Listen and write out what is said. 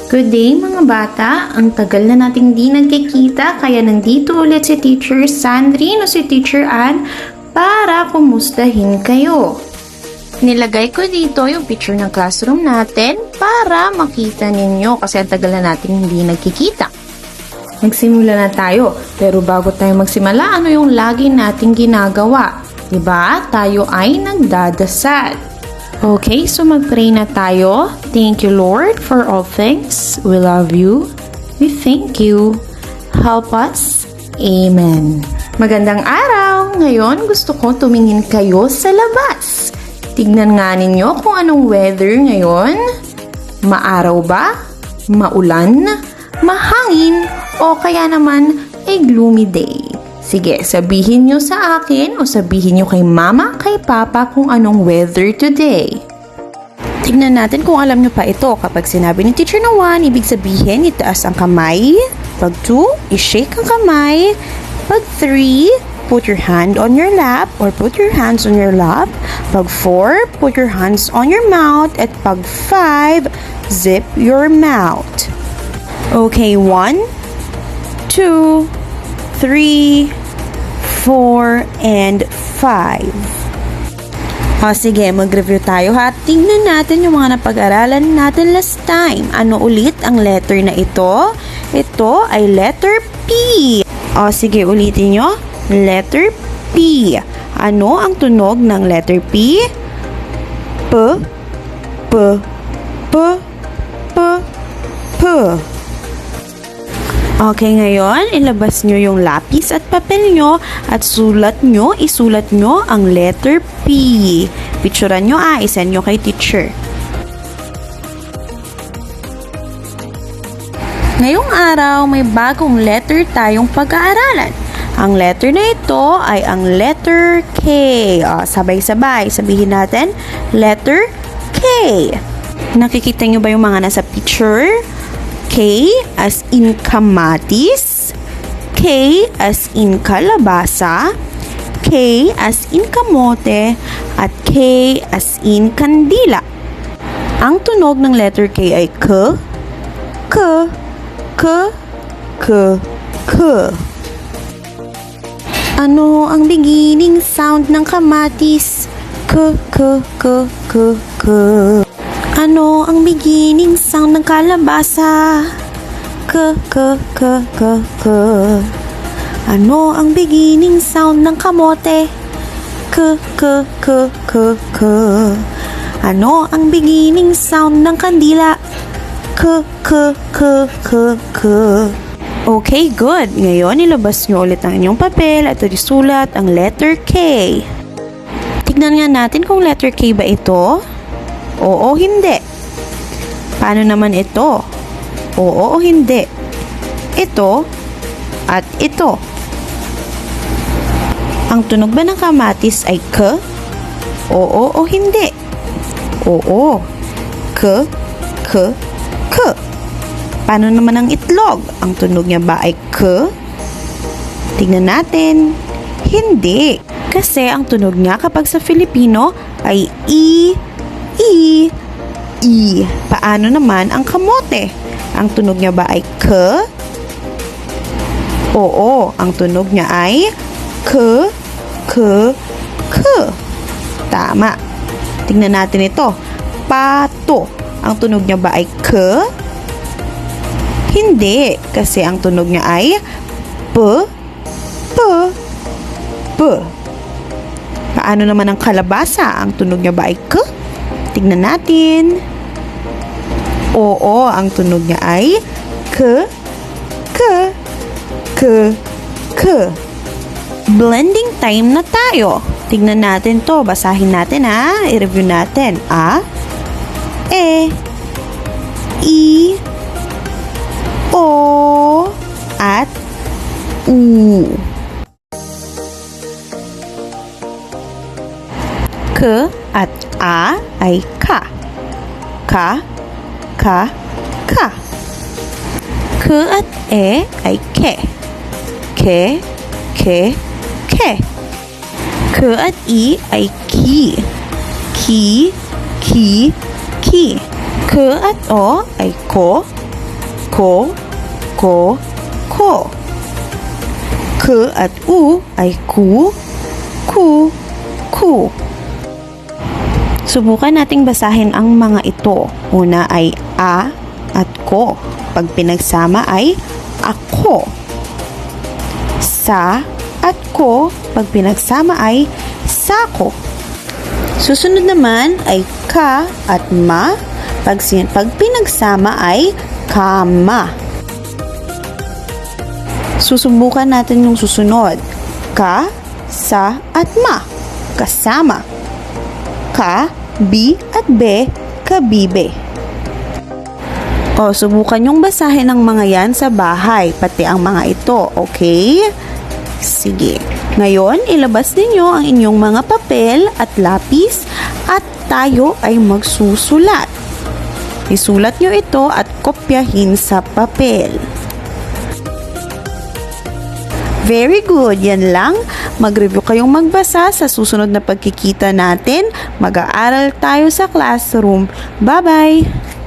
Good day mga bata! Ang tagal na nating di nagkikita kaya nandito ulit si Teacher Sandrine o si Teacher Ann para kumustahin kayo. Nilagay ko dito yung picture ng classroom natin para makita ninyo kasi ang tagal na nating hindi nagkikita. Nagsimula na tayo, pero bago tayo magsimula, ano yung lagi nating ginagawa? Diba? Tayo ay nagdadasal. Okay, so mag-pray na tayo. Thank you, Lord, for all things. We love you. We thank you. Help us. Amen. Magandang araw! Ngayon, gusto ko tumingin kayo sa labas. Tignan nga ninyo kung anong weather ngayon. Maaraw ba? Maulan? Mahangin? O kaya naman ay gloomy day? Sige, sabihin nyo sa akin o sabihin nyo kay mama, kay papa kung anong weather today. Tignan natin kung alam nyo pa ito. Kapag sinabi ni teacher na 1, ibig sabihin itaas ang kamay. Pag 2, i-shake ang kamay. Pag 3, put your hand on your lap or put your hands on your lap. Pag 4, put your hands on your mouth. At pag 5, zip your mouth. Okay, 1, 2, 3, 4, and 5. O sige, mag-review tayo ha. Tingnan natin yung mga napag-aralan natin last time. Ano ulit ang letter na ito? Ito ay letter P. O sige, ulitin nyo. Letter P. Ano ang tunog ng letter P? P, P, P, P, P. Okay, ngayon, ilabas nyo yung lapis at papel nyo at isulat nyo ang letter P. Picturean nyo isend nyo kay teacher. Ngayong araw, may bagong letter tayong pag-aaralan. Ang letter na ito ay ang letter K. Sabay-sabay, sabihin natin, letter K. Nakikita nyo ba yung mga nasa picture? K as in kamatis, K as in kalabasa, K as in kamote, at K as in kandila. Ang tunog ng letter K ay K, K, K, K, K. Ano ang beginning sound ng kamatis? K, K, K, K, K. Ano ang beginning sound ng kalabasa? K, K, K, K, K. Ano ang beginning sound ng kamote? K, K, K, K, K. Ano ang beginning sound ng kandila? K, K, K, K, K. Okay, good. Ngayon, ilabas nyo ulit ang inyong papel at isulat ang letter K. Tignan nga natin kung letter K ba ito. Oo o hindi. Paano naman ito? Oo o hindi. Ito at ito. Ang tunog ba ng kamatis ay K? Oo o hindi? Oo. K, K, K. Paano naman ang itlog? Ang tunog niya ba ay K? Tingnan natin. Hindi. Kasi ang tunog niya kapag sa Filipino ay I. Paano naman ang kamote? Ang tunog niya ba ay K? Oo, ang tunog niya ay K, K, K. Tama. Tingnan natin ito. Pato. Ang tunog niya ba ay K? Hindi, kasi ang tunog niya ay P, P, P. Paano naman ang kalabasa? Ang tunog niya ba ay K? Tignan natin. Oo, ang tunog niya ay K, K, K, K. Blending time na tayo. Tignan natin to. Basahin natin ha. I-review natin. A, E, I, O, at U. K at A ay ka. Ka, ka, ka. K at E ay ke. Ke, ke, ke. K at I ay ki. Ki, ki, ki. K at O ay ko. Ko, ko, ko. K at U ay ku, ku, ku. Subukan nating basahin ang mga ito. Una ay a at ko. Pag pinagsama ay ako. Sa at ko, pag pinagsama ay sako. Susunod naman ay ka at ma. Pag pinagsama ay kama. Susubukan natin yung susunod. Ka, sa at ma. Kasama. Ka, bi at be, kabibe. O, subukan yung basahin ng mga yan sa bahay, pati ang mga ito, okay? Sige. Ngayon, ilabas ninyo ang inyong mga papel at lapis at tayo ay magsusulat. Isulat nyo ito at kopyahin sa papel. Very good. Yan lang. Mag-review kayong magbasa sa susunod na pagkikita natin. Mag-aaral tayo sa classroom. Bye-bye!